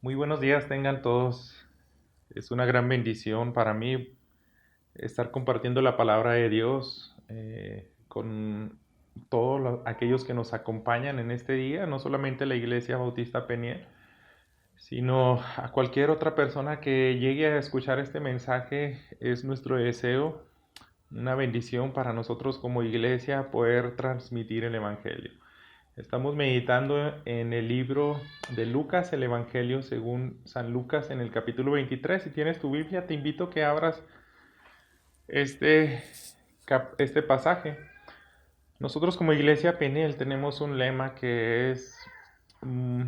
Muy buenos días tengan todos. Es una gran bendición para mí estar compartiendo la palabra de Dios con todos aquellos que nos acompañan en este día, no solamente la Iglesia Bautista Peniel, sino a cualquier otra persona que llegue a escuchar este mensaje. Es nuestro deseo, una bendición para nosotros como iglesia poder transmitir el Evangelio. Estamos meditando en el libro de Lucas, el Evangelio según San Lucas, en el capítulo 23. Si tienes tu Biblia, te invito a que abras este, este pasaje. Nosotros como Iglesia Peniel tenemos un lema que es mm,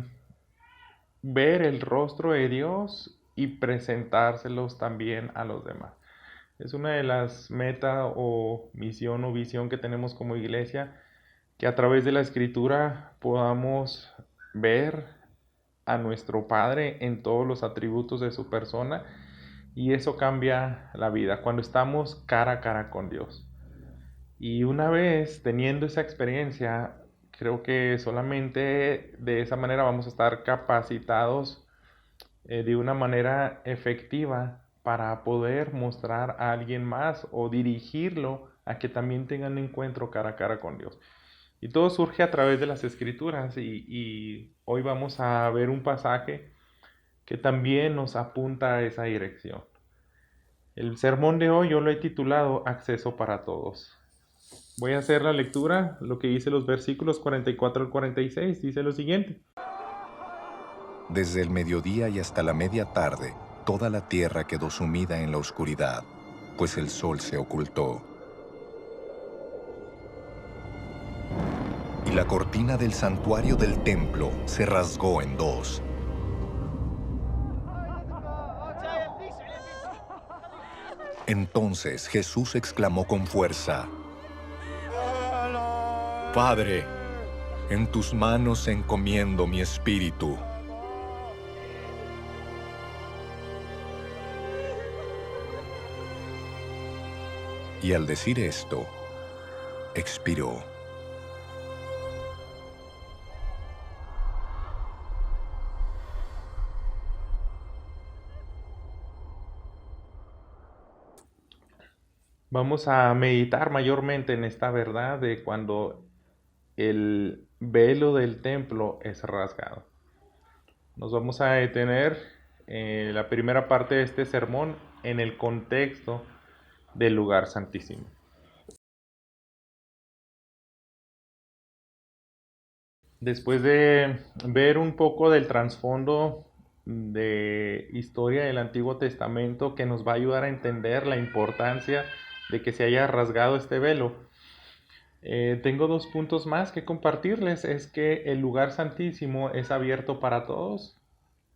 ver el rostro de Dios y presentárselos también a los demás. Es una de las metas o misión o visión que tenemos como iglesia, que a través de la escritura podamos ver a nuestro Padre en todos los atributos de su persona, y eso cambia la vida cuando estamos cara a cara con Dios. Y una vez teniendo esa experiencia, creo que solamente de esa manera vamos a estar capacitados de una manera efectiva para poder mostrar a alguien más o dirigirlo a que también tengan un encuentro cara a cara con Dios. Y todo surge a través de las escrituras, y hoy vamos a ver un pasaje que también nos apunta a esa dirección. El sermón de hoy yo lo he titulado Acceso para Todos. Voy a hacer la lectura, lo que dice los versículos 44 al 46, dice lo siguiente. Desde el mediodía y hasta la media tarde, toda la tierra quedó sumida en la oscuridad, pues el sol se ocultó. Y la cortina del santuario del templo se rasgó en dos. Entonces Jesús exclamó con fuerza: Padre, en tus manos encomiendo mi espíritu. Y al decir esto, expiró. Vamos a meditar mayormente en esta verdad de cuando el velo del templo es rasgado. Nos vamos a detener en la primera parte de este sermón en el contexto del lugar santísimo. Después de ver un poco del trasfondo de historia del Antiguo Testamento que nos va a ayudar a entender la importancia de que se haya rasgado este velo, tengo dos puntos más que compartirles. Es que el lugar santísimo es abierto para todos,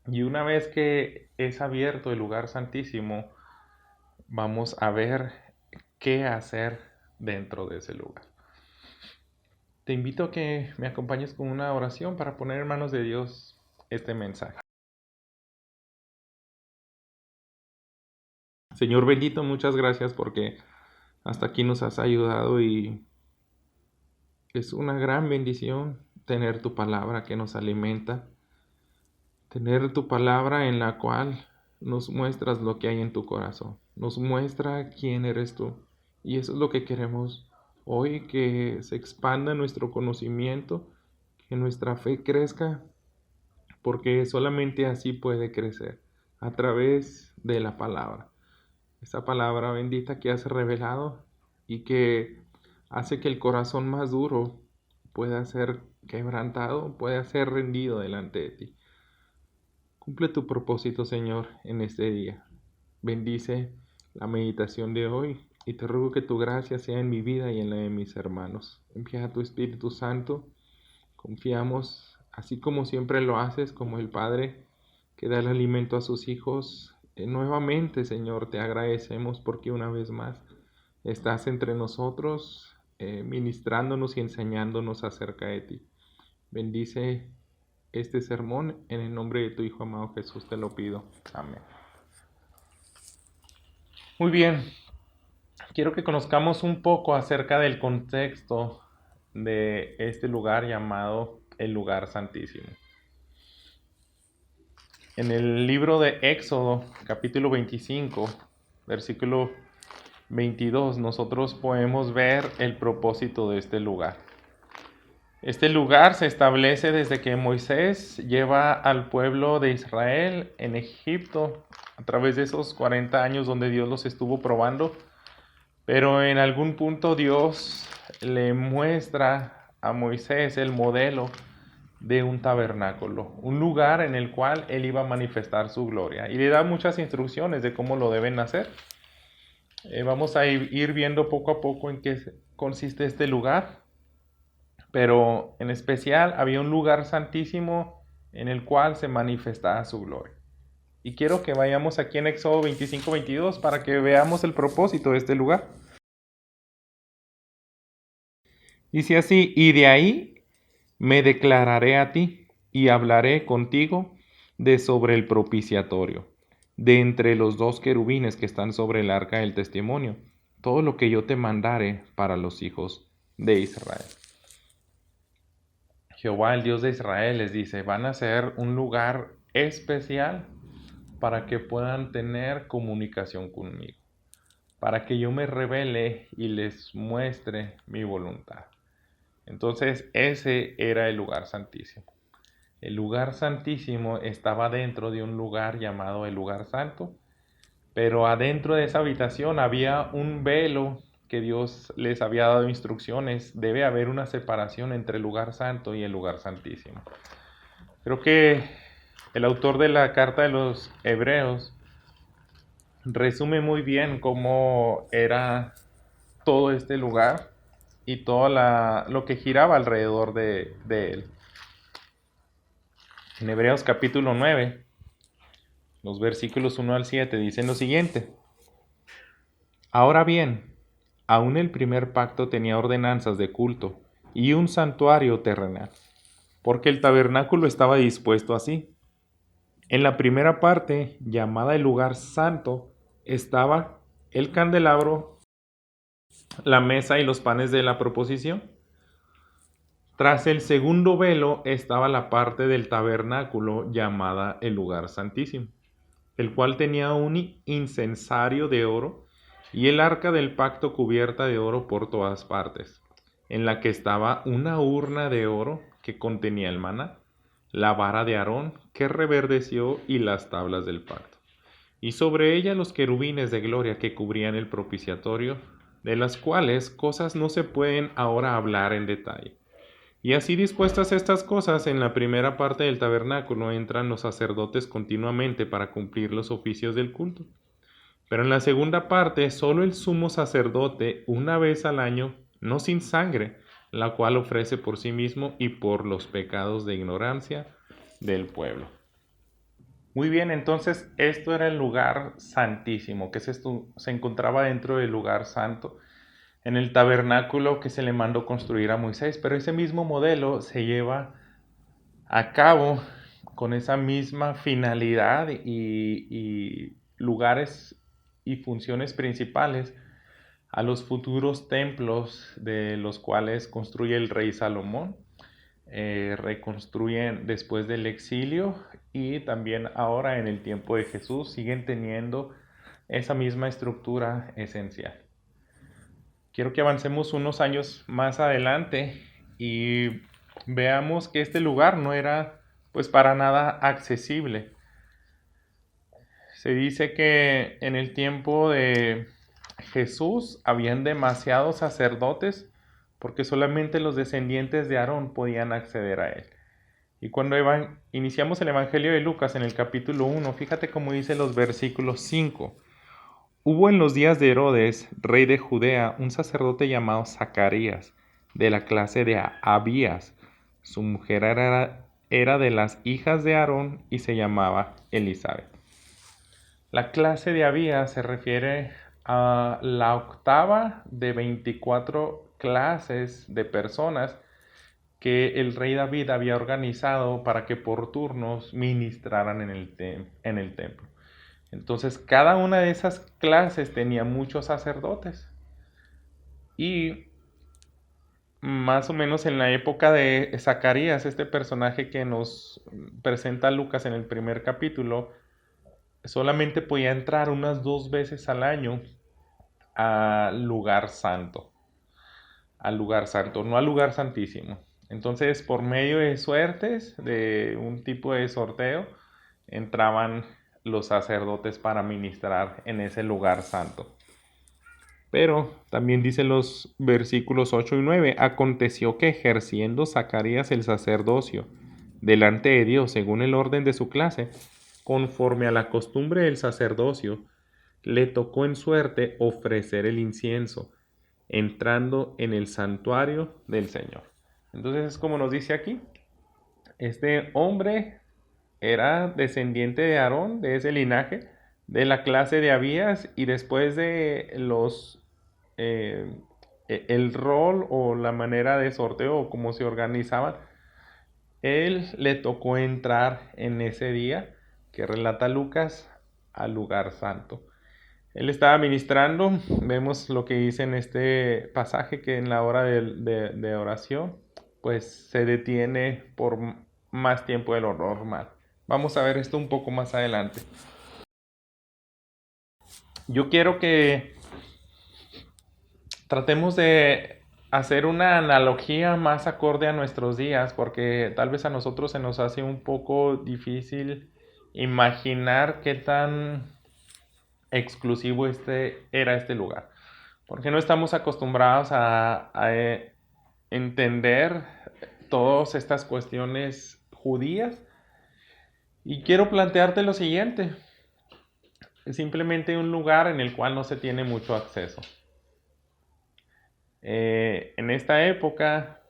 y una vez que es abierto el lugar santísimo, vamos a ver qué hacer dentro de ese lugar. Te invito a que me acompañes con una oración para poner en manos de Dios este mensaje. Señor bendito, muchas gracias porque hasta aquí nos has ayudado, y es una gran bendición tener tu palabra que nos alimenta, tener tu palabra en la cual nos muestras lo que hay en tu corazón, nos muestra quién eres tú, y eso es lo que queremos hoy, que se expanda nuestro conocimiento, que nuestra fe crezca, porque solamente así puede crecer, a través de la palabra. Esa palabra bendita que has revelado y que hace que el corazón más duro pueda ser quebrantado, pueda ser rendido delante de ti. Cumple tu propósito, Señor, en este día. Bendice la meditación de hoy, y te ruego que tu gracia sea en mi vida y en la de mis hermanos. Envía a tu Espíritu Santo. Confiamos, así como siempre lo haces, como el Padre que da el alimento a sus hijos. Nuevamente, Señor, te agradecemos porque una vez más estás entre nosotros, ministrándonos y enseñándonos acerca de ti. Bendice este sermón en el nombre de tu Hijo amado Jesús, te lo pido. Amén. Muy bien, quiero que conozcamos un poco acerca del contexto de este lugar llamado el lugar santísimo. En el libro de Éxodo, capítulo 25, versículo 22, nosotros podemos ver el propósito de este lugar. Este lugar se establece desde que Moisés lleva al pueblo de Israel en Egipto a través de esos 40 años donde Dios los estuvo probando. Pero en algún punto Dios le muestra a Moisés el modelo de un tabernáculo, un lugar en el cual él iba a manifestar su gloria. Y le da muchas instrucciones de cómo lo deben hacer. Vamos a ir viendo poco a poco en qué consiste este lugar. Pero en especial había un lugar santísimo en el cual se manifestaba su gloria. Y quiero que vayamos aquí en Éxodo 25-22 para que veamos el propósito de este lugar. Dice así: y de ahí me declararé a ti y hablaré contigo de sobre el propiciatorio, de entre los dos querubines que están sobre el arca del testimonio, todo lo que yo te mandare para los hijos de Israel. Jehová, el Dios de Israel, les dice, van a ser un lugar especial para que puedan tener comunicación conmigo, para que yo me revele y les muestre mi voluntad. Entonces ese era el lugar santísimo. El lugar santísimo estaba dentro de un lugar llamado el lugar santo, pero adentro de esa habitación había un velo que Dios les había dado instrucciones. Debe haber una separación entre el lugar santo y el lugar santísimo. Creo que el autor de la carta de los Hebreos resume muy bien cómo era todo este lugar y todo lo que giraba alrededor de él. En Hebreos capítulo 9, los versículos 1 al 7 dicen lo siguiente: ahora bien, aún el primer pacto tenía ordenanzas de culto y un santuario terrenal, porque el tabernáculo estaba dispuesto así. En la primera parte, llamada el lugar santo, estaba el candelabro, la mesa y los panes de la proposición. Tras el segundo velo estaba la parte del tabernáculo llamada el lugar santísimo, el cual tenía un incensario de oro y el arca del pacto cubierta de oro por todas partes, en la que estaba una urna de oro que contenía el maná, la vara de Aarón que reverdeció y las tablas del pacto, y sobre ella los querubines de gloria que cubrían el propiciatorio, de las cuales cosas no se pueden ahora hablar en detalle. Y así dispuestas estas cosas, en la primera parte del tabernáculo entran los sacerdotes continuamente para cumplir los oficios del culto. Pero en la segunda parte, solo el sumo sacerdote, una vez al año, no sin sangre, la cual ofrece por sí mismo y por los pecados de ignorancia del pueblo. Muy bien, entonces esto era el lugar santísimo, que se encontraba dentro del lugar santo, en el tabernáculo que se le mandó construir a Moisés, pero ese mismo modelo se lleva a cabo con esa misma finalidad y lugares y funciones principales a los futuros templos de los cuales construye el rey Salomón. Reconstruyen después del exilio y también ahora en el tiempo de Jesús siguen teniendo esa misma estructura esencial. Quiero que avancemos unos años más adelante y veamos que este lugar no era pues para nada accesible. Se dice que en el tiempo de Jesús habían demasiados sacerdotes porque solamente los descendientes de Aarón podían acceder a él. Y cuando iniciamos el Evangelio de Lucas en el capítulo 1, fíjate cómo dice los versículos 5. Hubo en los días de Herodes, rey de Judea, un sacerdote llamado Zacarías, de la clase de Abías. Su mujer era de las hijas de Aarón y se llamaba Elizabeth. La clase de Abías se refiere a la octava de 24 clases de personas que el rey David había organizado para que por turnos ministraran en el templo. Entonces, cada una de esas clases tenía muchos sacerdotes. Y más o menos en la época de Zacarías, este personaje que nos presenta Lucas en el primer capítulo, solamente podía entrar unas 2 veces al año al lugar santo, no al lugar santísimo. Entonces, por medio de suertes, de un tipo de sorteo, entraban los sacerdotes para ministrar en ese lugar santo. Pero también dice los versículos 8 y 9, aconteció que ejerciendo Zacarías el sacerdocio delante de Dios según el orden de su clase, conforme a la costumbre del sacerdocio, le tocó en suerte ofrecer el incienso, entrando en el santuario del Señor. Entonces es como nos dice aquí, este hombre era descendiente de Aarón, de ese linaje, de la clase de Abías, y después de eh, el rol o la manera de sorteo o cómo se organizaban, él le tocó entrar en ese día que relata Lucas al lugar santo. Él estaba ministrando, vemos lo que dice en este pasaje, que en la hora de oración, pues se detiene por más tiempo de lo normal. Vamos a ver esto un poco más adelante. Yo quiero que tratemos de hacer una analogía más acorde a nuestros días, porque tal vez a nosotros se nos hace un poco difícil imaginar qué tan exclusivo era este lugar. Porque no estamos acostumbrados a entender todas estas cuestiones judías. Y quiero plantearte lo siguiente. Es simplemente un lugar en el cual no se tiene mucho acceso. En esta época,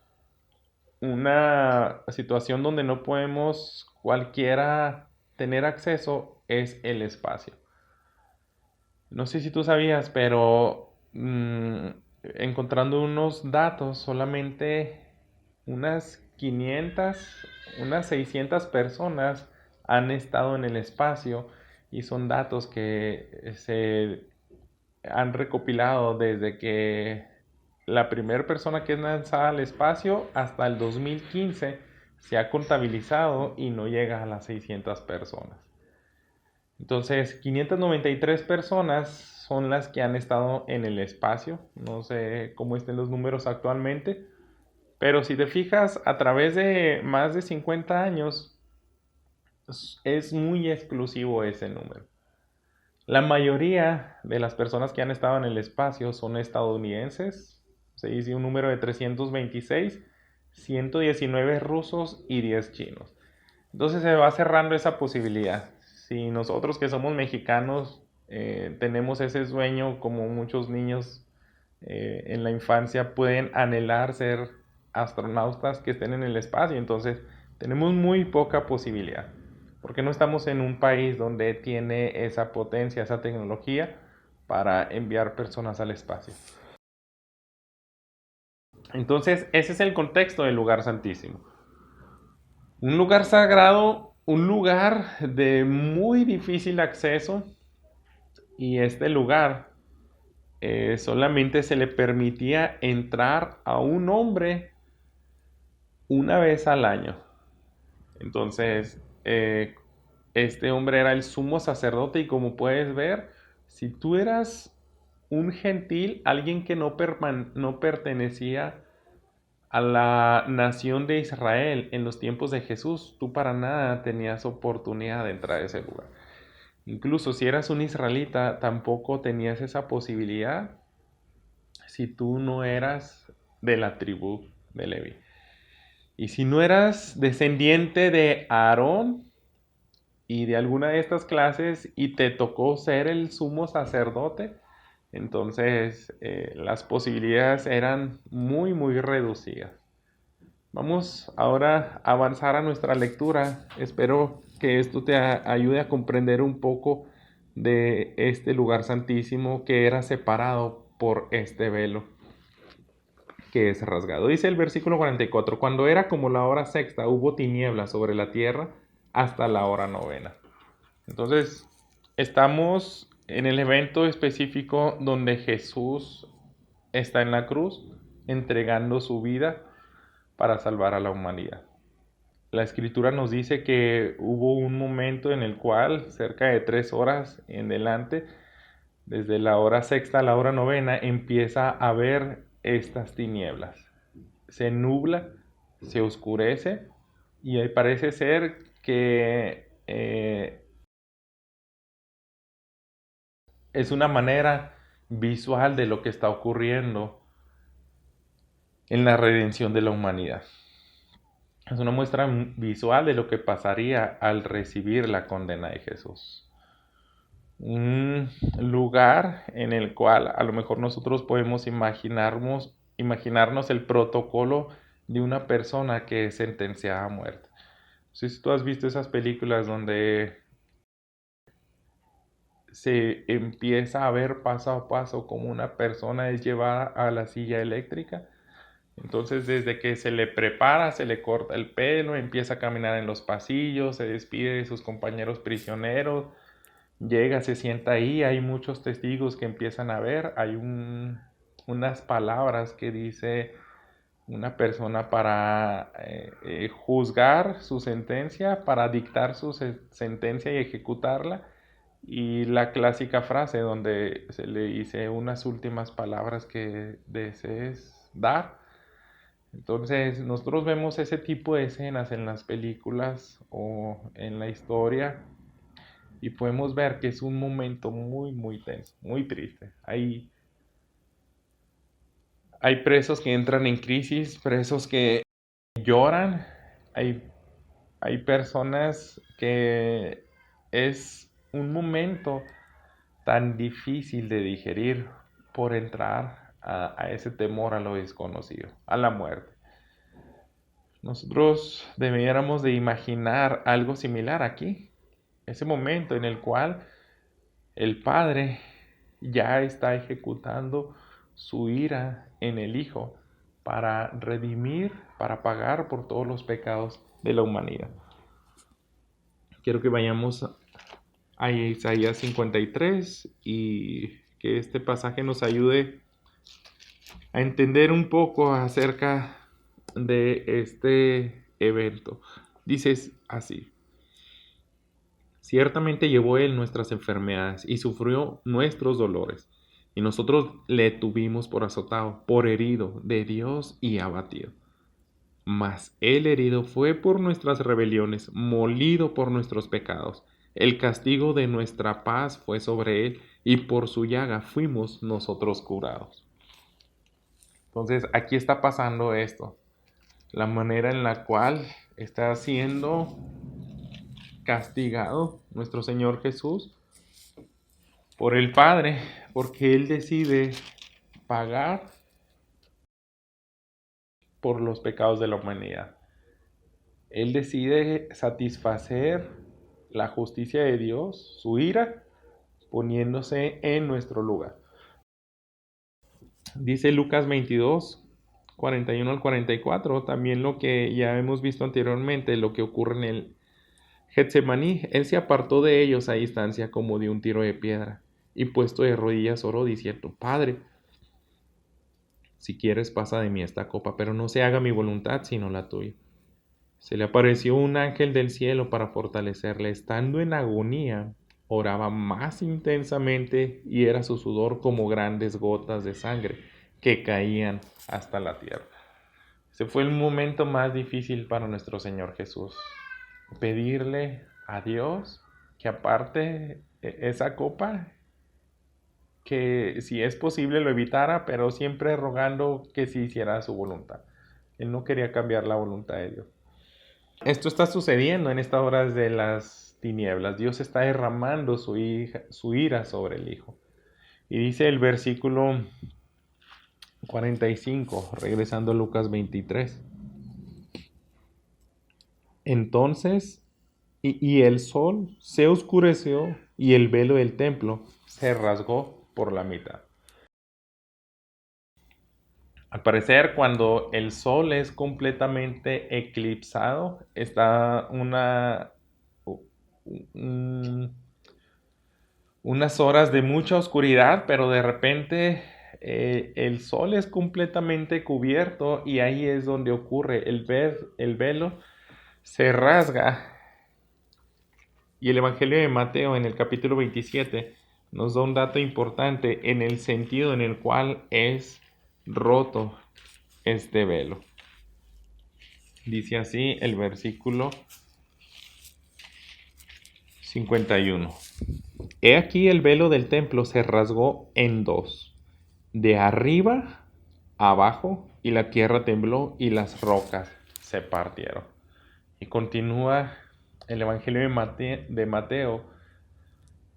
una situación donde no podemos cualquiera tener acceso es el espacio. No sé si tú sabías, pero encontrando unos datos, solamente unas 500, unas 600 personas han estado en el espacio, y son datos que se han recopilado desde que la primera persona que es lanzada al espacio hasta el 2015 se ha contabilizado y no llega a las 600 personas. Entonces, 593 personas son las que han estado en el espacio. No sé cómo estén los números actualmente, pero si te fijas, a través de más de 50 años, es muy exclusivo ese número. La mayoría de las personas que han estado en el espacio son estadounidenses. Se dice un número de 326, 119 rusos y 10 chinos. Entonces se va cerrando esa posibilidad. Si nosotros que somos mexicanos tenemos ese sueño, como muchos niños en la infancia pueden anhelar ser astronautas que estén en el espacio, entonces tenemos muy poca posibilidad, porque no estamos en un país donde tiene esa potencia, esa tecnología para enviar personas al espacio. Entonces ese es el contexto del lugar santísimo. Un lugar sagrado, un lugar de muy difícil acceso, y este lugar solamente se le permitía entrar a un hombre una vez al año. Entonces, este hombre era el sumo sacerdote, y como puedes ver, si tú eras un gentil, alguien que no pertenecía a la nación de Israel en los tiempos de Jesús, tú para nada tenías oportunidad de entrar a ese lugar. Incluso si eras un israelita, tampoco tenías esa posibilidad si tú no eras de la tribu de Leví. Y si no eras descendiente de Aarón y de alguna de estas clases y te tocó ser el sumo sacerdote, entonces las posibilidades eran muy, muy reducidas. Vamos ahora a avanzar a nuestra lectura. Espero que esto te ayude a comprender un poco de este lugar santísimo que era separado por este velo que es rasgado. Dice el versículo 44, cuando era como la hora sexta, hubo tinieblas sobre la tierra hasta la hora novena. Entonces, estamos en el evento específico donde Jesús está en la cruz. entregando su vida para salvar a la humanidad. La escritura nos dice que hubo un momento en el cual, cerca de 3 horas en delante, desde la hora sexta a la hora novena, empieza a haber estas tinieblas. Se nubla, se oscurece y parece ser que es una manera visual de lo que está ocurriendo en la redención de la humanidad. Es una muestra visual de lo que pasaría al recibir la condena de Jesús. Un lugar en el cual a lo mejor nosotros podemos imaginarnos el protocolo de una persona que es sentenciada a muerte. Si tú has visto esas películas donde se empieza a ver paso a paso cómo una persona es llevada a la silla eléctrica. Entonces, desde que se le prepara, se le corta el pelo, empieza a caminar en los pasillos, se despide de sus compañeros prisioneros, llega, se sienta ahí, hay muchos testigos que empiezan a ver, hay unas palabras que dice una persona para juzgar su sentencia, para dictar su sentencia y ejecutarla, y la clásica frase donde se le dice unas últimas palabras que desees dar. Entonces, nosotros vemos ese tipo de escenas en las películas o en la historia y podemos ver que es un momento muy, muy tenso, muy triste. Hay presos que entran en crisis, presos que lloran, hay personas que es un momento tan difícil de digerir por entrar a ese temor a lo desconocido, a la muerte. Nosotros debiéramos de imaginar algo similar aquí, ese momento en el cual el Padre ya está ejecutando su ira en el Hijo para redimir, para pagar por todos los pecados de la humanidad. Quiero que vayamos a Isaías 53 y que este pasaje nos ayude a entender un poco acerca de este evento. Dices así: ciertamente llevó él nuestras enfermedades y sufrió nuestros dolores, y nosotros le tuvimos por azotado, por herido de Dios y abatido. Mas el herido fue por nuestras rebeliones, molido por nuestros pecados. El castigo de nuestra paz fue sobre él, y por su llaga fuimos nosotros curados. Entonces, aquí está pasando esto. La manera en la cual está siendo castigado nuestro Señor Jesús por el Padre, porque Él decide pagar por los pecados de la humanidad. Él decide satisfacer la justicia de Dios, su ira, poniéndose en nuestro lugar. Dice Lucas 22, 41 al 44, también lo que ya hemos visto anteriormente, lo que ocurre en el Getsemaní. Él se apartó de ellos a distancia como de un tiro de piedra, y puesto de rodillas oró diciendo: Padre, si quieres pasa de mí esta copa, pero no se haga mi voluntad sino la tuya. Se le apareció un ángel del cielo para fortalecerle. Estando en agonía, oraba más intensamente y era su sudor como grandes gotas de sangre que caían hasta la tierra. Ese fue el momento más difícil para nuestro Señor Jesús. Pedirle a Dios que aparte esa copa, que si es posible lo evitara, pero siempre rogando que se hiciera su voluntad. Él no quería cambiar la voluntad de Dios. Esto está sucediendo en estas horas de las tinieblas. Dios está derramando su ira sobre el Hijo. Y dice el versículo 45, regresando a Lucas 23. Entonces, y el sol se oscureció y el velo del templo se rasgó por la mitad. Al parecer, cuando el sol es completamente eclipsado, está unas horas de mucha oscuridad, pero de repente el sol es completamente cubierto y ahí es donde ocurre el velo se rasga. Y el Evangelio de Mateo en el capítulo 27 nos da un dato importante en el sentido en el cual es roto este velo. Dice así el versículo 51. He aquí el velo del templo se rasgó en dos, de arriba a abajo, y la tierra tembló y las rocas se partieron. Y continúa el Evangelio de Mateo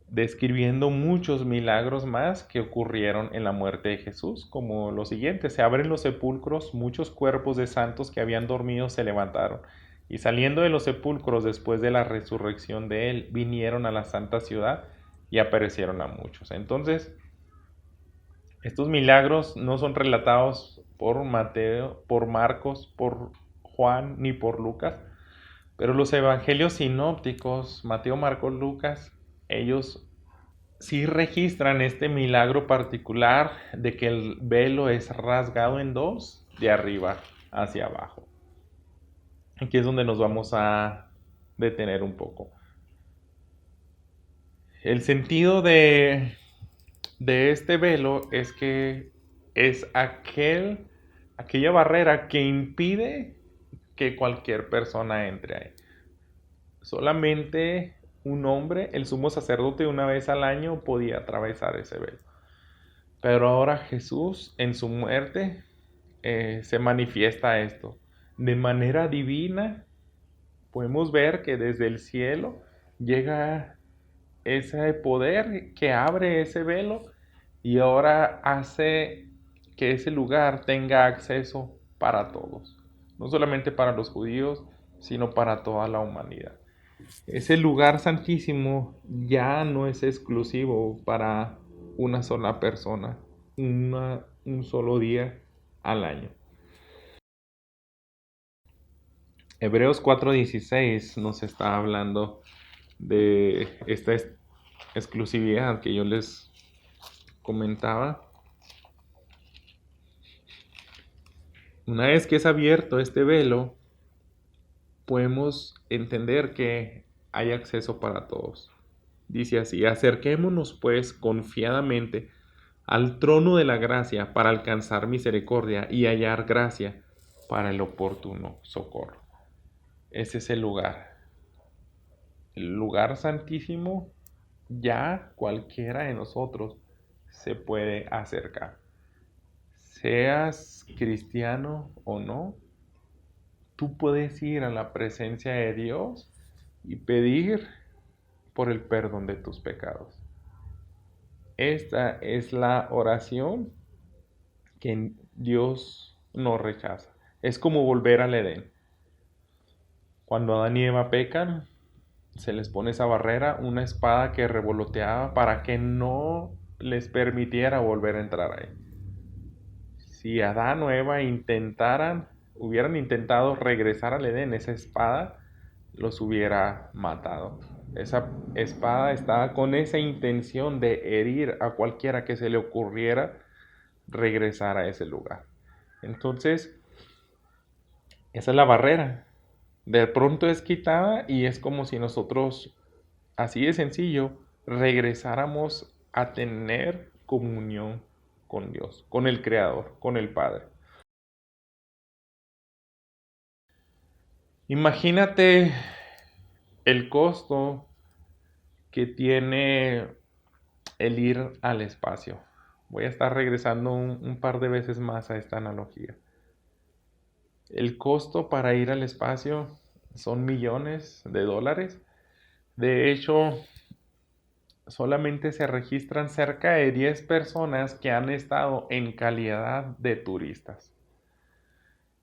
describiendo muchos milagros más que ocurrieron en la muerte de Jesús, como lo siguiente: se abren los sepulcros, muchos cuerpos de santos que habían dormido se levantaron, y saliendo de los sepulcros después de la resurrección de él, vinieron a la santa ciudad y aparecieron a muchos. Entonces, estos milagros no son relatados por Mateo, por Marcos, por Juan ni por Lucas, pero los evangelios sinópticos, Mateo, Marcos, Lucas, ellos sí registran este milagro particular de que el velo es rasgado en dos, de arriba hacia abajo. Aquí es donde nos vamos a detener un poco. El sentido de este velo es que es aquella barrera que impide que cualquier persona entre ahí. Solamente un hombre, el sumo sacerdote, una vez al año podía atravesar ese velo. Pero ahora Jesús, en su muerte, se manifiesta esto. De manera divina, podemos ver que desde el cielo llega ese poder que abre ese velo y ahora hace que ese lugar tenga acceso para todos. No solamente para los judíos, sino para toda la humanidad. Ese lugar santísimo ya no es exclusivo para una sola persona, un solo día al año. Hebreos 4:16 nos está hablando de esta exclusividad que yo les comentaba. Una vez que es abierto este velo, podemos entender que hay acceso para todos. Dice así: acerquémonos pues confiadamente al trono de la gracia para alcanzar misericordia y hallar gracia para el oportuno socorro. Ese es el lugar santísimo. Ya cualquiera de nosotros se puede acercar. Seas cristiano o no, tú puedes ir a la presencia de Dios y pedir por el perdón de tus pecados. Esta es la oración que Dios no rechaza. Es como volver al Edén. Cuando Adán y Eva pecan, se les pone esa barrera, una espada que revoloteaba para que no les permitiera volver a entrar ahí. Si Adán o Eva hubieran intentado regresar al Edén, esa espada los hubiera matado. Esa espada estaba con esa intención de herir a cualquiera que se le ocurriera regresar a ese lugar. Entonces, esa es la barrera. De pronto es quitada y es como si nosotros, así de sencillo, regresáramos a tener comunión con Dios, con el Creador, con el Padre. Imagínate el costo que tiene el ir al espacio. Voy a estar regresando un par de veces más a esta analogía. El costo para ir al espacio son millones de dólares. De hecho, solamente se registran cerca de 10 personas que han estado en calidad de turistas.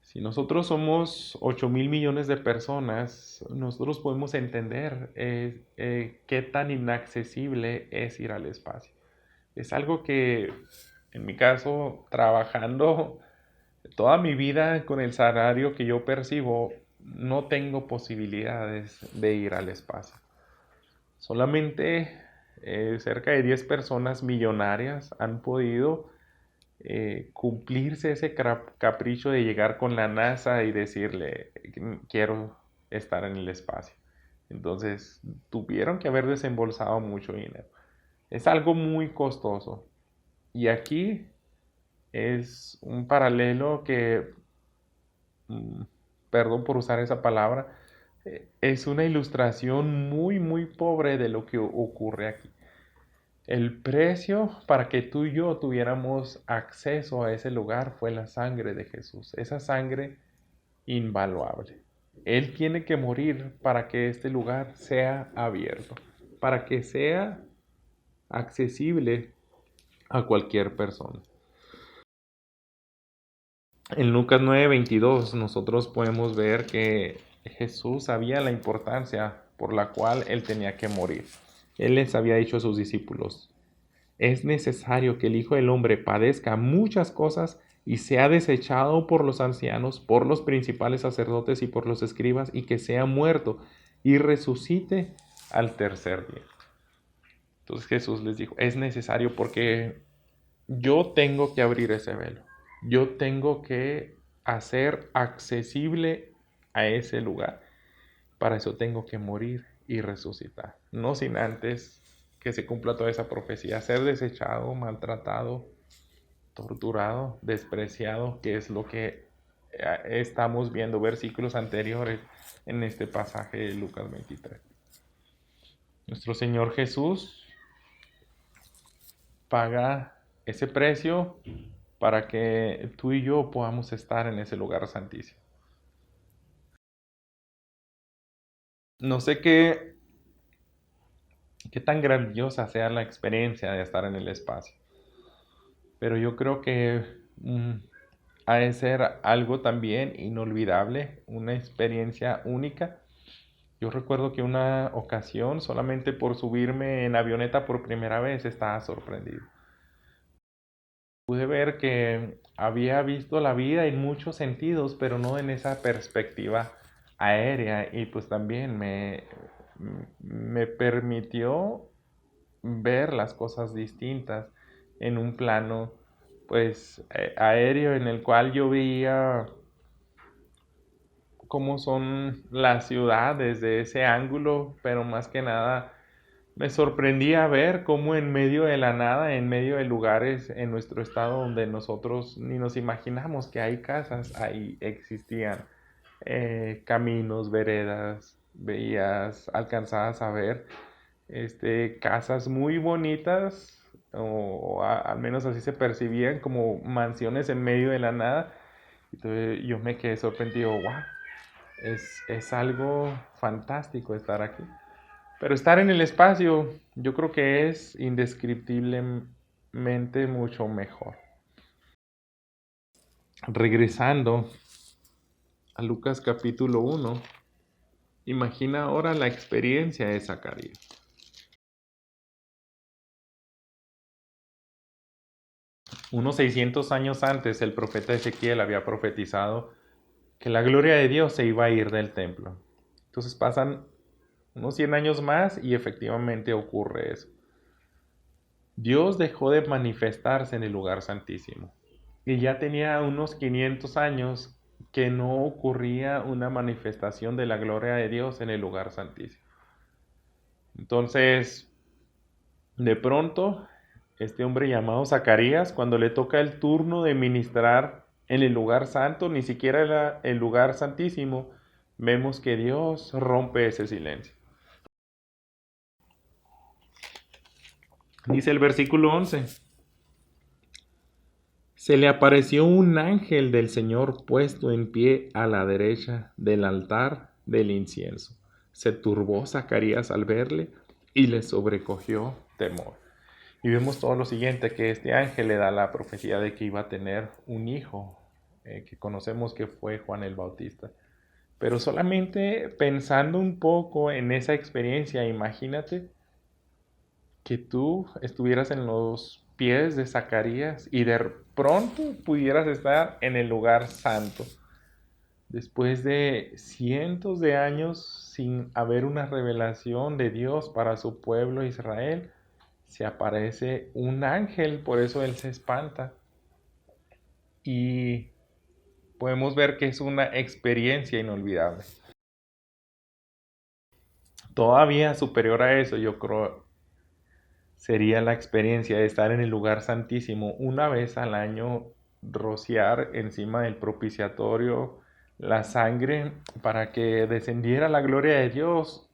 Si nosotros somos 8,000 millones de personas, nosotros podemos entender qué tan inaccesible es ir al espacio. Es algo que, en mi caso, trabajando toda mi vida con el salario que yo percibo, no tengo posibilidades de ir al espacio. Solamente cerca de 10 personas millonarias han podido cumplirse ese capricho de llegar con la NASA y decirle, quiero estar en el espacio. Entonces tuvieron que haber desembolsado mucho dinero. Es algo muy costoso. Y aquí es un paralelo que, mm, perdón por usar esa palabra, es una ilustración muy, muy pobre de lo que ocurre aquí. El precio para que tú y yo tuviéramos acceso a ese lugar fue la sangre de Jesús, esa sangre invaluable. Él tiene que morir para que este lugar sea abierto, para que sea accesible a cualquier persona. En Lucas 9:22 nosotros podemos ver que Jesús sabía la importancia por la cual él tenía que morir. Él les había dicho a sus discípulos, es necesario que el Hijo del Hombre padezca muchas cosas y sea desechado por los ancianos, por los principales sacerdotes y por los escribas, y que sea muerto y resucite al tercer día. Entonces Jesús les dijo, es necesario porque yo tengo que abrir ese velo. Yo tengo que hacer accesible a ese lugar. Para eso tengo que morir y resucitar. No sin antes que se cumpla toda esa profecía. Ser desechado, maltratado, torturado, despreciado, que es lo que estamos viendo versículos anteriores en este pasaje de Lucas 23. Nuestro Señor Jesús paga ese precio para que tú y yo podamos estar en ese lugar santísimo. No sé qué tan grandiosa sea la experiencia de estar en el espacio, pero yo creo que ha de ser algo también inolvidable, una experiencia única. Yo recuerdo que una ocasión, solamente por subirme en avioneta por primera vez, estaba sorprendido. Pude ver que había visto la vida en muchos sentidos, pero no en esa perspectiva aérea, y pues también me permitió ver las cosas distintas en un plano pues aéreo, en el cual yo veía cómo son las ciudades de ese ángulo, pero más que nada me sorprendía ver cómo en medio de la nada, en medio de lugares en nuestro estado donde nosotros ni nos imaginamos que hay casas, ahí existían caminos, veredas, veías, alcanzabas a ver casas muy bonitas, al menos así se percibían, como mansiones en medio de la nada. Entonces yo me quedé sorprendido, wow, es algo fantástico estar aquí. Pero estar en el espacio yo creo que es indescriptiblemente mucho mejor. Regresando a Lucas capítulo 1, imagina ahora la experiencia de Zacarías. Unos 600 años antes, el profeta Ezequiel había profetizado que la gloria de Dios se iba a ir del templo. Entonces pasan unos 100 años más y efectivamente ocurre eso. Dios dejó de manifestarse en el lugar santísimo. Y ya tenía unos 500 años que no ocurría una manifestación de la gloria de Dios en el lugar santísimo. Entonces, de pronto, este hombre llamado Zacarías, cuando le toca el turno de ministrar en el lugar santo, ni siquiera era el lugar santísimo, vemos que Dios rompe ese silencio. Dice el versículo 11. Se le apareció un ángel del Señor puesto en pie a la derecha del altar del incienso. Se turbó Zacarías al verle y le sobrecogió temor. Y vemos todo lo siguiente, que este ángel le da la profecía de que iba a tener un hijo, que conocemos que fue Juan el Bautista. Pero solamente pensando un poco en esa experiencia, imagínate que tú estuvieras en los pies de Zacarías y de pronto pudieras estar en el lugar santo. Después de cientos de años sin haber una revelación de Dios para su pueblo Israel, se aparece un ángel, por eso él se espanta. y podemos ver que es una experiencia inolvidable. Todavía superior a eso, yo creo, sería la experiencia de estar en el lugar santísimo una vez al año, rociar encima del propiciatorio la sangre para que descendiera la gloria de Dios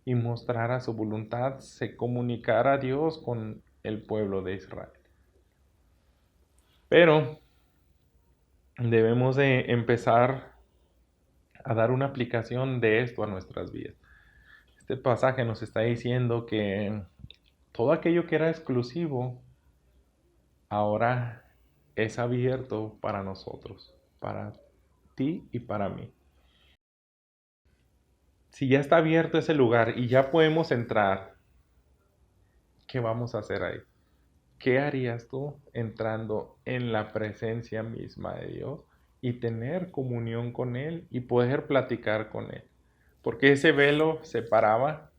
y mostrara su voluntad, se comunicara a Dios con el pueblo de Israel. Pero debemos de empezar a dar una aplicación de esto a nuestras vidas. Este pasaje nos está diciendo que todo aquello que era exclusivo ahora es abierto para nosotros, para ti y para mí. Si ya está abierto ese lugar y ya podemos entrar, ¿qué vamos a hacer ahí? ¿Qué harías tú entrando en la presencia misma de Dios y tener comunión con Él y poder platicar con Él? Porque ese velo separaba,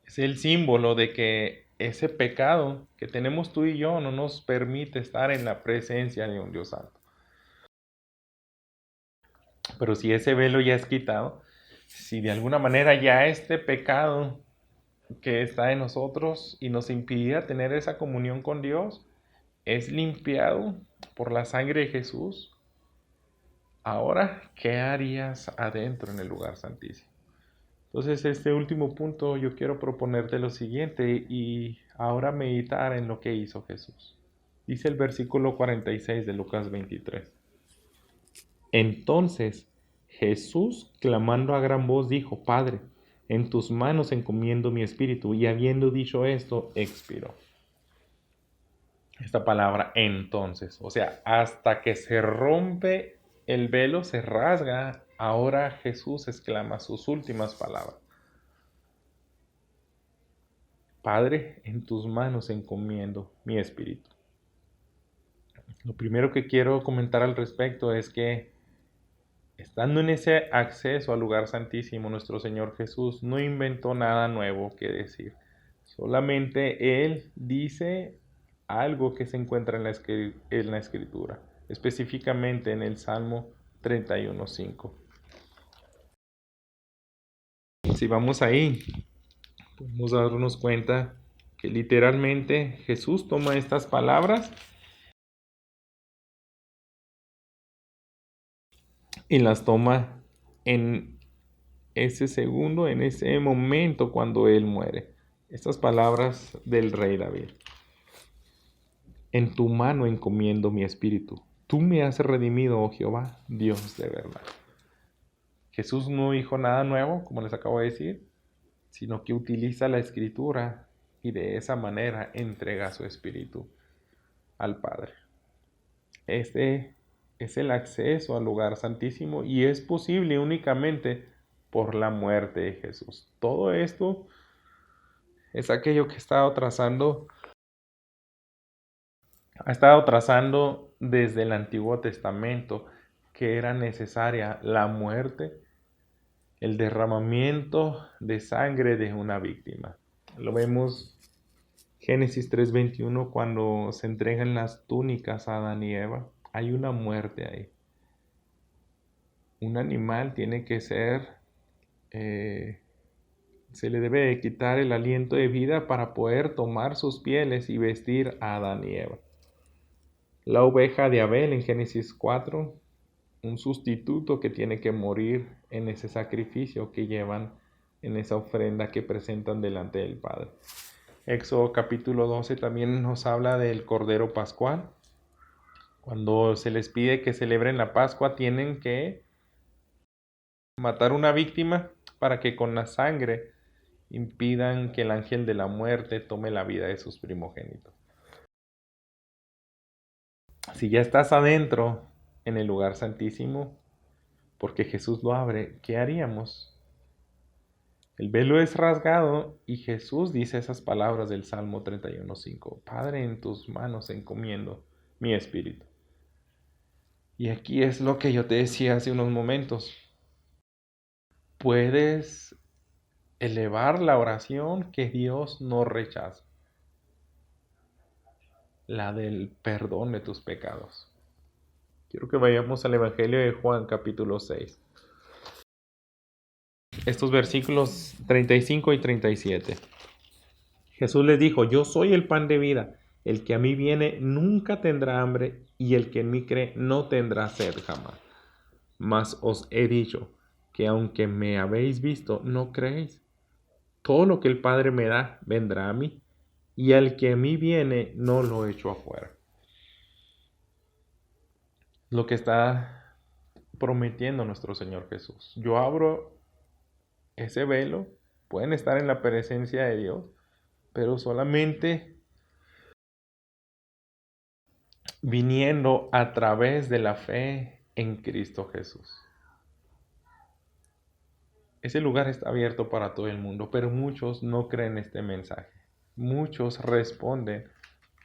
es el símbolo de que ese pecado que tenemos tú y yo no nos permite estar en la presencia de un Dios santo. Pero si ese velo ya es quitado, si de alguna manera ya este pecado que está en nosotros y nos impidía tener esa comunión con Dios es limpiado por la sangre de Jesús, ahora, ¿qué harías adentro en el lugar santísimo? Entonces, este último punto yo quiero proponerte lo siguiente y ahora meditar en lo que hizo Jesús. Dice el versículo 46 de Lucas 23. Entonces Jesús, clamando a gran voz, dijo: Padre, en tus manos encomiendo mi espíritu. Y habiendo dicho esto, expiró. Esta palabra entonces, o sea, hasta que se rompe el velo, se rasga, ahora Jesús exclama sus últimas palabras. Padre, en tus manos encomiendo mi espíritu. Lo primero que quiero comentar al respecto es que, estando en ese acceso al lugar santísimo, nuestro Señor Jesús no inventó nada nuevo que decir. Solamente Él dice algo que se encuentra en la Escritura, específicamente en el Salmo 31:5. Si vamos ahí, podemos darnos cuenta que literalmente Jesús toma estas palabras y las toma en ese segundo, en ese momento cuando Él muere. Estas palabras del rey David. En tu mano encomiendo mi espíritu. Tú me has redimido, oh Jehová, Dios de verdad. Jesús no dijo nada nuevo, como les acabo de decir, sino que utiliza la Escritura y de esa manera entrega su espíritu al Padre. Este es el acceso al lugar santísimo y es posible únicamente por la muerte de Jesús. Todo esto es aquello que ha estado trazando desde el Antiguo Testamento, que era necesaria la muerte, el derramamiento de sangre de una víctima. Lo vemos Génesis 3:21 cuando se entregan las túnicas a Adán y Eva. Hay una muerte ahí. Un animal tiene que ser, se le debe de quitar el aliento de vida para poder tomar sus pieles y vestir a Adán y Eva. La oveja de Abel en Génesis 4, un sustituto que tiene que morir en ese sacrificio que llevan en esa ofrenda que presentan delante del Padre. Éxodo capítulo 12 también nos habla del Cordero Pascual. Cuando se les pide que celebren la Pascua, tienen que matar una víctima para que con la sangre impidan que el ángel de la muerte tome la vida de sus primogénitos. Si ya estás adentro en el lugar santísimo, porque Jesús lo abre, ¿qué haríamos? El velo es rasgado y Jesús dice esas palabras del Salmo 31:5. Padre, en tus manos encomiendo mi espíritu. Y aquí es lo que yo te decía hace unos momentos. Puedes elevar la oración que Dios no rechaza, la del perdón de tus pecados. Quiero que vayamos al Evangelio de Juan, capítulo 6. Estos versículos 35 y 37. Jesús les dijo: yo soy el pan de vida. El que a mí viene nunca tendrá hambre, y el que en mí cree no tendrá sed jamás. Mas os he dicho que aunque me habéis visto, no creéis. Todo lo que el Padre me da, vendrá a mí, y al que a mí viene, no lo echo afuera. Lo que está prometiendo nuestro Señor Jesús. Yo abro ese velo, pueden estar en la presencia de Dios, pero solamente viniendo a través de la fe en Cristo Jesús. Ese lugar está abierto para todo el mundo, pero muchos no creen este mensaje. Muchos responden,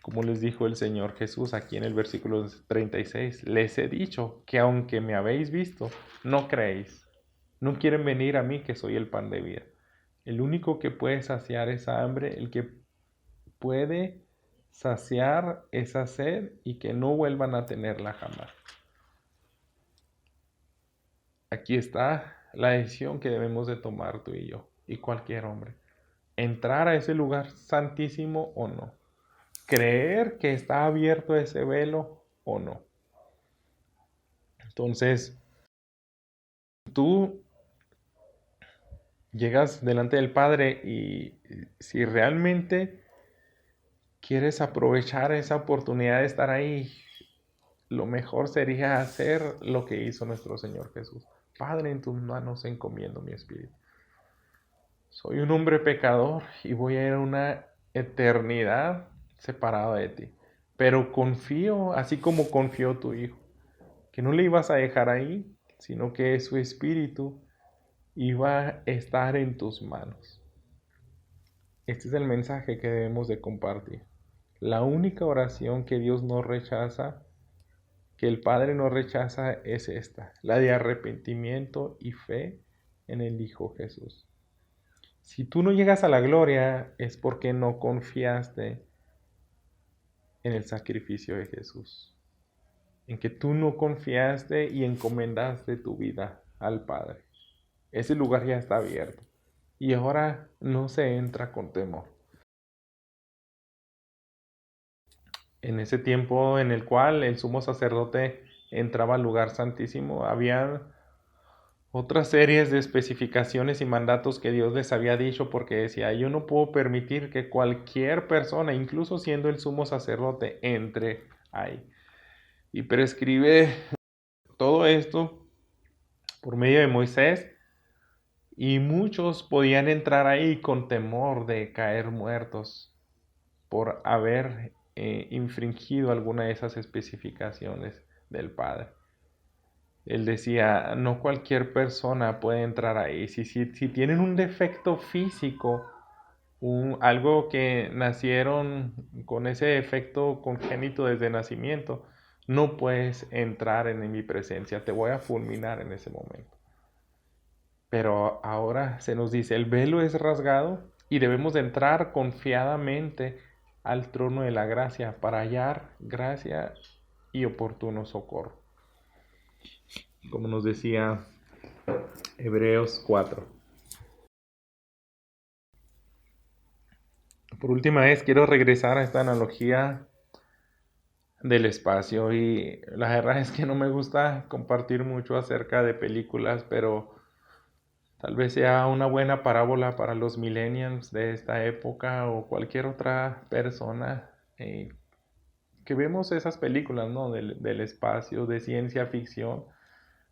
como les dijo el Señor Jesús aquí en el versículo 36, les he dicho que aunque me habéis visto, no creéis. No quieren venir a mí, que soy el pan de vida. El único que puede saciar esa hambre, el que puede saciar esa sed y que no vuelvan a tenerla jamás. Aquí está la decisión que debemos de tomar tú y yo y cualquier hombre. Entrar a ese lugar santísimo o no. Creer que está abierto ese velo o no. Entonces, tú llegas delante del Padre y si realmente quieres aprovechar esa oportunidad de estar ahí, lo mejor sería hacer lo que hizo nuestro Señor Jesús. Padre, en tus manos encomiendo mi espíritu. Soy un hombre pecador y voy a ir a una eternidad separado de ti. Pero confío, así como confió tu Hijo, que no le ibas a dejar ahí, sino que su espíritu iba a estar en tus manos. Este es el mensaje que debemos de compartir. La única oración que Dios no rechaza, que el Padre no rechaza, es esta, la de arrepentimiento y fe en el Hijo Jesús. Si tú no llegas a la gloria, es porque no confiaste en el sacrificio de Jesús, en que tú no confiaste y encomendaste tu vida al Padre. Ese lugar ya está abierto y ahora no se entra con temor. En ese tiempo en el cual el sumo sacerdote entraba al lugar santísimo, había otras series de especificaciones y mandatos que Dios les había dicho, porque decía: yo no puedo permitir que cualquier persona, incluso siendo el sumo sacerdote, entre ahí. Y prescribe todo esto por medio de Moisés, y muchos podían entrar ahí con temor de caer muertos por haber infringido alguna de esas especificaciones del Padre. Él decía: no cualquier persona puede entrar ahí. Si tienen un defecto físico, algo que nacieron con ese defecto congénito desde nacimiento, no puedes entrar en mi presencia, te voy a fulminar en ese momento. Pero ahora se nos dice: el velo es rasgado y debemos de entrar confiadamente al trono de la gracia para hallar gracia y oportuno socorro. Como nos decía Hebreos 4. Por última vez quiero regresar a esta analogía del espacio, y la verdad es que no me gusta compartir mucho acerca de películas, pero tal vez sea una buena parábola para los millennials de esta época o cualquier otra persona que vemos esas películas, ¿no? Del espacio, de ciencia ficción.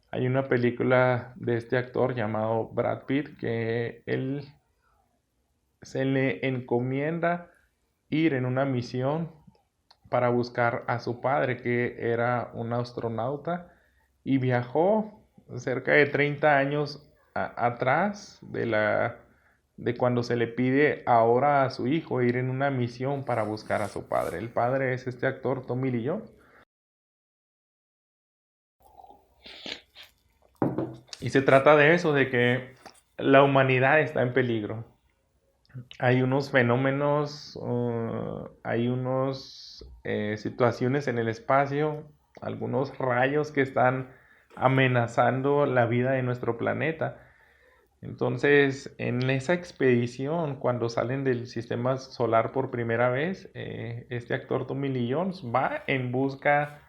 Hay una película de este actor llamado Brad Pitt que él se le encomienda ir en una misión para buscar a su padre, que era un astronauta, y viajó cerca de 30 años atrás de cuando se le pide ahora a su hijo ir en una misión para buscar a su padre. El padre es este actor, Tommy Lee Jones. Y se trata de eso, de que la humanidad está en peligro. Hay unos fenómenos, hay unas situaciones en el espacio algunos rayos que están amenazando la vida de nuestro planeta. Entonces, en esa expedición, cuando salen del sistema solar por primera vez, este actor Tommy Lee Jones va en busca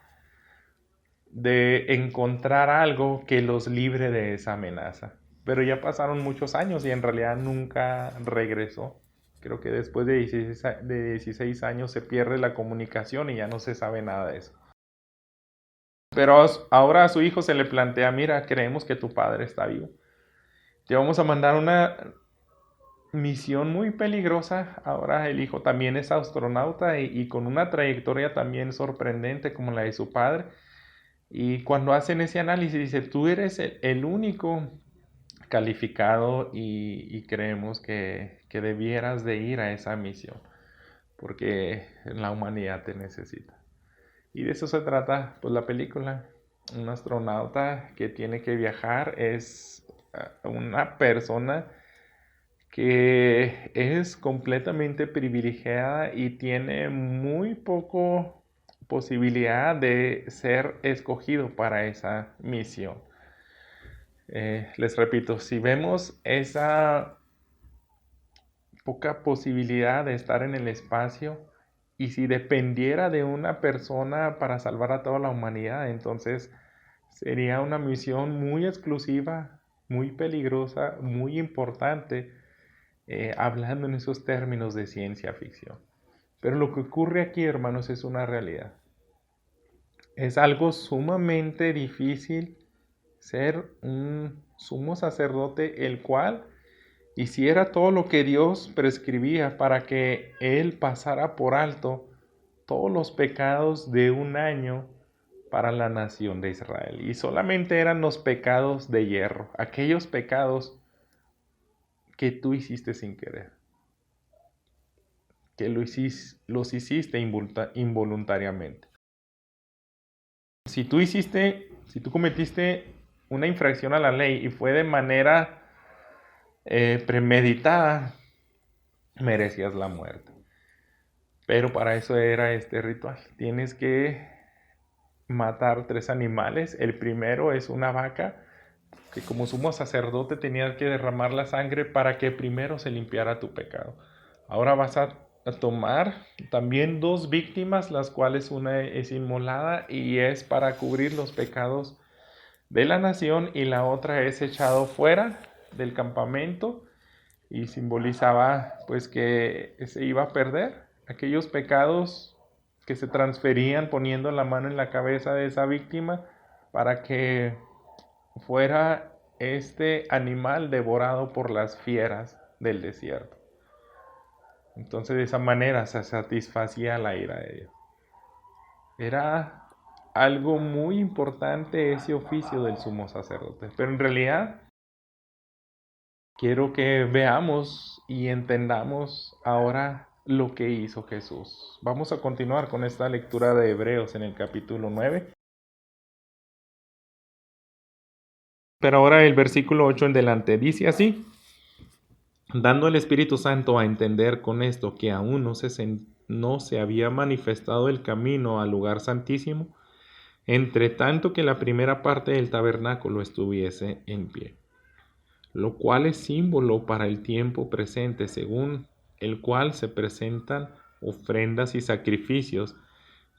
de encontrar algo que los libre de esa amenaza. Pero ya pasaron muchos años y en realidad nunca regresó. Creo que después de 16 años se pierde la comunicación y ya no se sabe nada de eso. Pero ahora a su hijo se le plantea, mira, creemos que tu padre está vivo. Te vamos a mandar una misión muy peligrosa. Ahora el hijo también es astronauta y con una trayectoria también sorprendente como la de su padre. Y cuando hacen ese análisis, dice, tú eres el único calificado y creemos que debieras de ir a esa misión, porque la humanidad te necesita. Y de eso se trata pues la película. Un astronauta que tiene que viajar es una persona que es completamente privilegiada y tiene muy poco posibilidad de ser escogido para esa misión. Les repito, si vemos esa poca posibilidad de estar en el espacio y si dependiera de una persona para salvar a toda la humanidad, entonces sería una misión muy exclusiva, muy peligrosa, muy importante, hablando en esos términos de ciencia ficción. Pero lo que ocurre aquí, hermanos, es una realidad. Es algo sumamente difícil ser un sumo sacerdote el cual hiciera todo lo que Dios prescribía para que Él pasara por alto todos los pecados de un año para la nación de Israel. Y solamente eran los pecados de hierro, aquellos pecados que tú hiciste sin querer, que los hiciste involuntariamente. Si tú cometiste una infracción a la ley y fue de manera premeditada, merecías la muerte. Pero para eso era este ritual. Tienes que matar 3 animales. El primero es una vaca, que como sumo sacerdote tenías que derramar la sangre para que primero se limpiara tu pecado. Ahora vas a tomar también 2 víctimas, las cuales una es inmolada y es para cubrir los pecados de la nación, y la otra es echado fuera del campamento y simbolizaba pues que se iba a perder aquellos pecados que se transferían poniendo la mano en la cabeza de esa víctima para que fuera este animal devorado por las fieras del desierto. Entonces de esa manera se satisfacía la ira de Dios. Era algo muy importante ese oficio del sumo sacerdote, pero en realidad quiero que veamos y entendamos ahora lo que hizo Jesús. Vamos a continuar con esta lectura de Hebreos en el capítulo 9. Pero ahora el versículo 8 en delante dice así: dando el Espíritu Santo a entender con esto que aún no se había manifestado el camino al lugar santísimo, entre tanto que la primera parte del tabernáculo estuviese en pie, lo cual es símbolo para el tiempo presente, según el cual se presentan ofrendas y sacrificios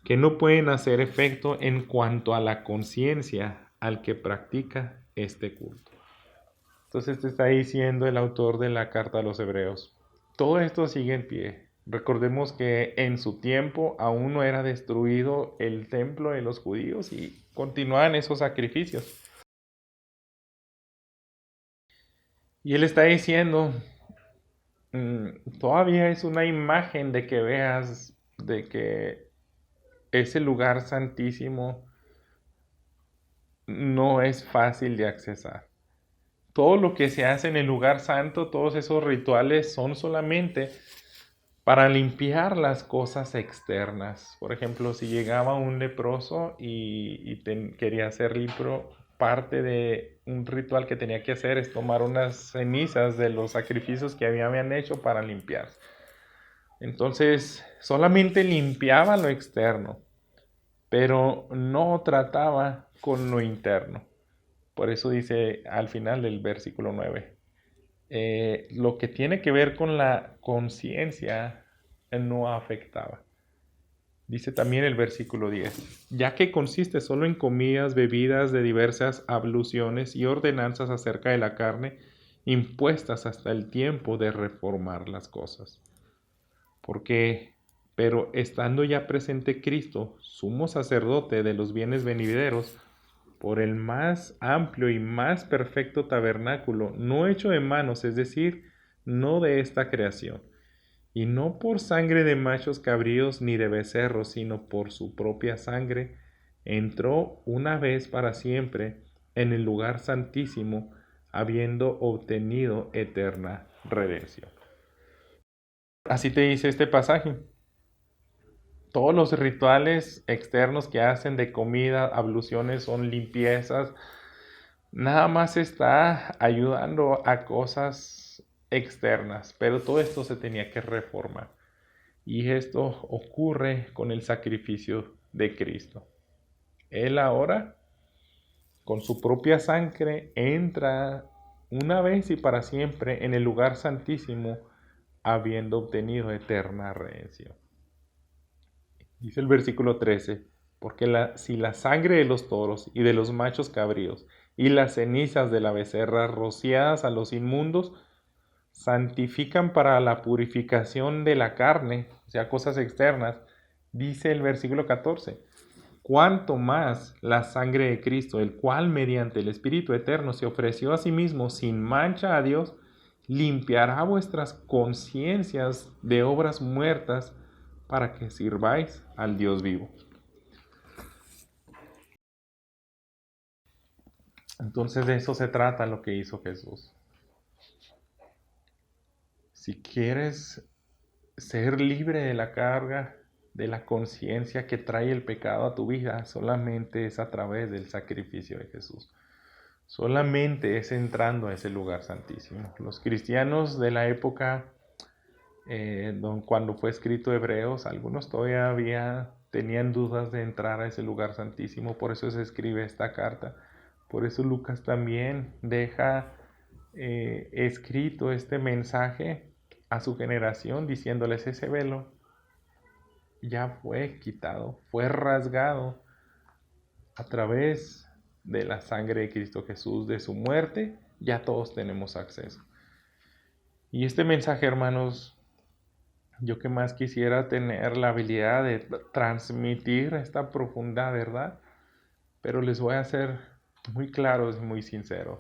que no pueden hacer efecto en cuanto a la conciencia al que practica este culto. Entonces te está diciendo el autor de la carta a los Hebreos, todo esto sigue en pie. Recordemos que en su tiempo aún no era destruido el templo de los judíos y continuaban esos sacrificios. Y él está diciendo, todavía es una imagen de que veas de que ese lugar santísimo no es fácil de accesar. Todo lo que se hace en el lugar santo, todos esos rituales son solamente para limpiar las cosas externas. Por ejemplo, si llegaba un leproso y quería ser limpio, parte de un ritual que tenía que hacer es tomar unas cenizas de los sacrificios que habían hecho para limpiarse. Entonces, solamente limpiaba lo externo. pero no trataba con lo interno. Por eso dice al final del versículo 9, lo que tiene que ver con la conciencia no afectaba. Dice también el versículo 10, ya que consiste solo en comidas, bebidas de diversas abluciones y ordenanzas acerca de la carne, impuestas hasta el tiempo de reformar las cosas. Pero estando ya presente Cristo, sumo sacerdote de los bienes venideros, por el más amplio y más perfecto tabernáculo, no hecho de manos, es decir, no de esta creación, y no por sangre de machos cabríos ni de becerros, sino por su propia sangre, entró una vez para siempre en el lugar santísimo, habiendo obtenido eterna redención. Así te dice este pasaje. Todos los rituales externos que hacen de comida, abluciones, son limpiezas. Nada más está ayudando a cosas externas, pero todo esto se tenía que reformar. Y esto ocurre con el sacrificio de Cristo. Él ahora, con su propia sangre, entra una vez y para siempre en el lugar santísimo, habiendo obtenido eterna redención. Dice el versículo 13, porque si la sangre de los toros y de los machos cabríos y las cenizas de la becerra rociadas a los inmundos santifican para la purificación de la carne, o sea, cosas externas, dice el versículo 14, cuanto más la sangre de Cristo, el cual mediante el Espíritu Eterno se ofreció a sí mismo sin mancha a Dios, limpiará vuestras conciencias de obras muertas para que sirváis al Dios vivo. Entonces de eso se trata lo que hizo Jesús. Si quieres ser libre de la carga, de la conciencia que trae el pecado a tu vida, solamente es a través del sacrificio de Jesús. Solamente es entrando a ese lugar santísimo. Los cristianos de la época, cuando fue escrito Hebreos, algunos todavía tenían dudas de entrar a ese lugar santísimo, por eso se escribe esta carta. Por eso Lucas también deja escrito este mensaje a su generación, diciéndoles: ese velo ya fue quitado, fue rasgado a través de la sangre de Cristo Jesús, de su muerte, ya todos tenemos acceso. Y este mensaje, hermanos, yo que más quisiera tener la habilidad de transmitir esta profunda verdad, pero les voy a ser muy claros y muy sinceros.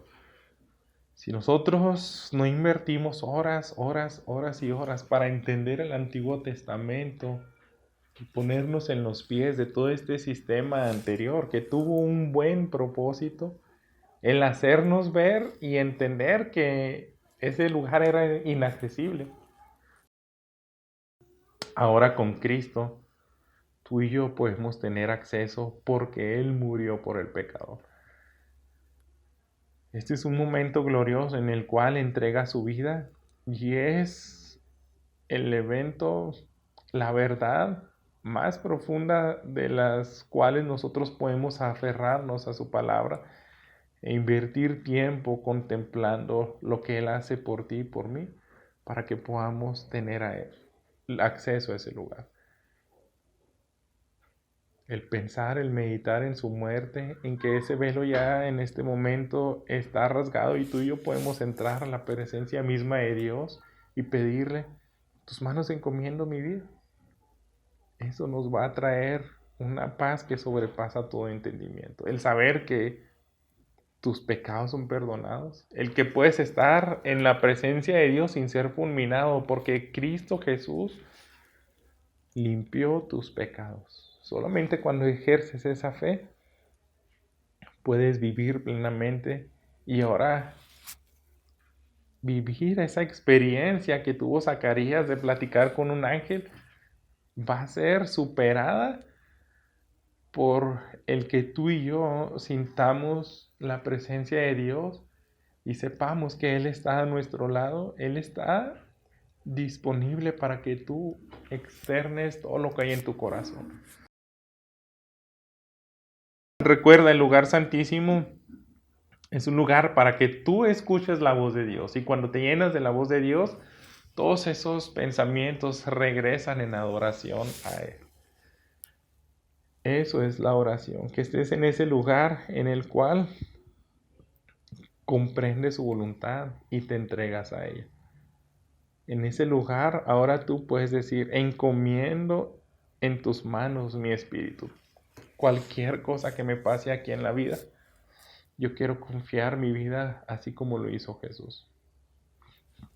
Si nosotros no invertimos horas y horas para entender el Antiguo Testamento y ponernos en los pies de todo este sistema anterior que tuvo un buen propósito, el hacernos ver y entender que ese lugar era inaccesible. Ahora con Cristo, tú y yo podemos tener acceso porque Él murió por el pecador. Este es un momento glorioso en el cual entrega su vida y es el evento, la verdad más profunda de las cuales nosotros podemos aferrarnos a su palabra e invertir tiempo contemplando lo que Él hace por ti y por mí para que podamos tener a Él acceso a ese lugar. El pensar, el meditar en su muerte, en que ese velo ya en este momento está rasgado y tú y yo podemos entrar a la presencia misma de Dios y pedirle: tus manos encomiendo mi vida. Eso nos va a traer una paz que sobrepasa todo entendimiento. El saber que tus pecados son perdonados. El que puedes estar en la presencia de Dios sin ser fulminado, porque Cristo Jesús limpió tus pecados. Solamente cuando ejerces esa fe, puedes vivir plenamente y ahora vivir esa experiencia que tuvo Zacarías de platicar con un ángel va a ser superada por el que tú y yo sintamos la presencia de Dios y sepamos que Él está a nuestro lado. Él está disponible para que tú externes todo lo que hay en tu corazón. Recuerda, el lugar santísimo es un lugar para que tú escuches la voz de Dios. Y cuando te llenas de la voz de Dios, todos esos pensamientos regresan en adoración a Él. Eso es la oración, que estés en ese lugar en el cual comprendes su voluntad y te entregas a ella. En ese lugar ahora tú puedes decir: encomiendo en tus manos mi espíritu. Cualquier cosa que me pase aquí en la vida, yo quiero confiar mi vida así como lo hizo Jesús.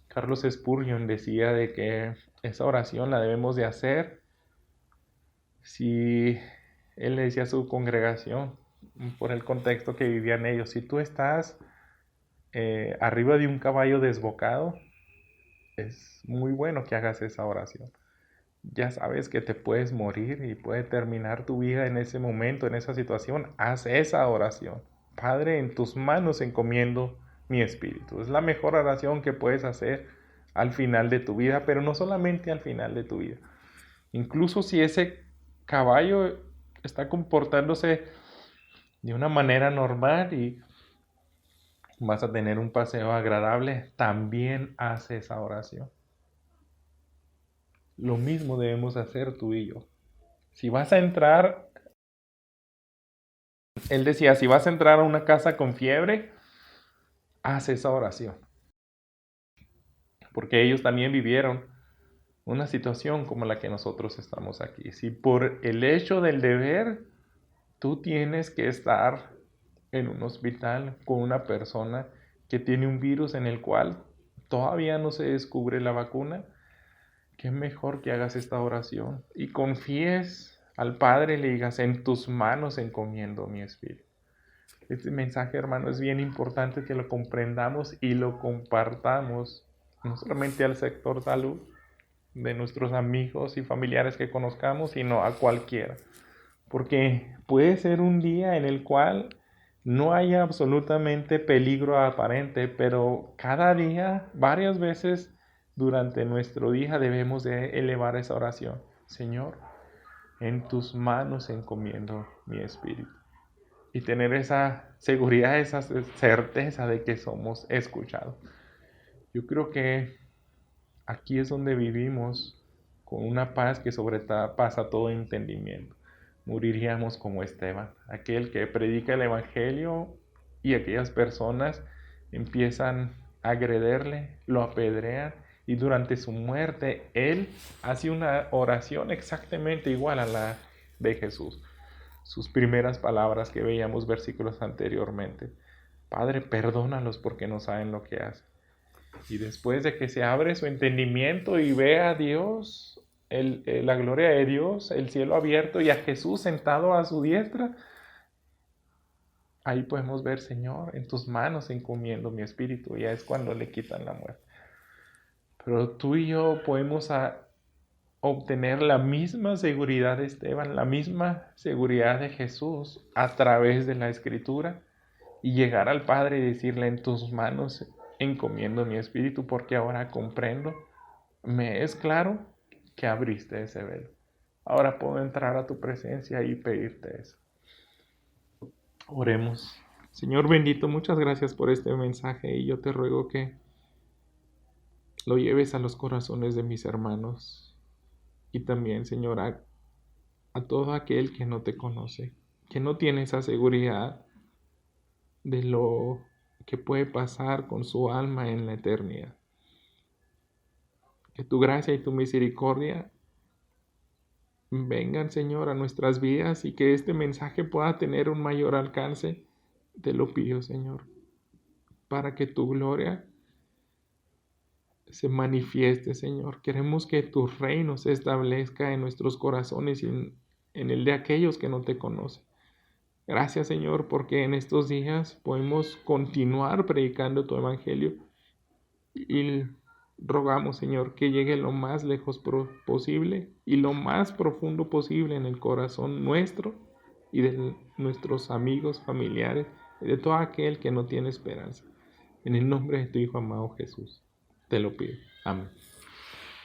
Carlos Spurgeon decía de que esa oración la debemos de hacer si él le decía a su congregación, por el contexto que vivían ellos: si tú estás arriba de un caballo desbocado, es muy bueno que hagas esa oración. Ya sabes que te puedes morir y puede terminar tu vida en ese momento, en esa situación. Haz esa oración. Padre, en tus manos encomiendo mi espíritu. Es la mejor oración que puedes hacer al final de tu vida, pero no solamente al final de tu vida. Incluso si ese caballo está comportándose de una manera normal y vas a tener un paseo agradable, también haz esa oración. Lo mismo debemos hacer tú y yo. Si vas a entrar, él decía, si vas a entrar a una casa con fiebre, haz esa oración. Porque ellos también vivieron una situación como la que nosotros estamos aquí. Si por el hecho del deber tú tienes que estar en un hospital con una persona que tiene un virus en el cual todavía no se descubre la vacuna, qué mejor que hagas esta oración y confíes al Padre y le digas: en tus manos encomiendo mi espíritu. Este mensaje, hermano, es bien importante que lo comprendamos y lo compartamos, no solamente al sector salud, de nuestros amigos y familiares que conozcamos, sino a cualquiera. Porque puede ser un día en el cual no haya absolutamente peligro aparente, pero cada día, varias veces durante nuestro día, debemos de elevar esa oración: Señor, en tus manos encomiendo mi espíritu. Y tener esa seguridad, esa certeza de que somos escuchados. Yo creo que aquí es donde vivimos con una paz que sobrepasa todo entendimiento. Moriríamos como Esteban, aquel que predica el evangelio y aquellas personas empiezan a agrederle, lo apedrean, y durante su muerte él hace una oración exactamente igual a la de Jesús. Sus primeras palabras que veíamos versículos anteriormente: Padre, perdónalos porque no saben lo que hacen. Y después de que se abre su entendimiento y ve a Dios, la gloria de Dios, el cielo abierto y a Jesús sentado a su diestra, ahí podemos ver: Señor, en tus manos encomiendo mi espíritu. Ya es cuando le quitan la muerte. Pero tú y yo podemos obtener la misma seguridad de Esteban, la misma seguridad de Jesús a través de la Escritura, y llegar al Padre y decirle: en tus manos encomiendo mi espíritu, porque ahora comprendo, me es claro que abriste ese velo. Ahora puedo entrar a tu presencia y pedirte eso. Oremos. Señor bendito, muchas gracias por este mensaje, y yo te ruego que lo lleves a los corazones de mis hermanos, y también, Señor, a todo aquel que no te conoce, que no tiene esa seguridad de lo que puede pasar con su alma en la eternidad. Que tu gracia y tu misericordia vengan, Señor, a nuestras vidas, y que este mensaje pueda tener un mayor alcance. Te lo pido, Señor, para que tu gloria se manifieste, Señor. Queremos que tu reino se establezca en nuestros corazones y en el de aquellos que no te conocen. Gracias, Señor, porque en estos días podemos continuar predicando tu evangelio, y rogamos, Señor, que llegue lo más lejos posible y lo más profundo posible en el corazón nuestro y de nuestros amigos, familiares, y de todo aquel que no tiene esperanza. En el nombre de tu Hijo amado Jesús, te lo pido. Amén.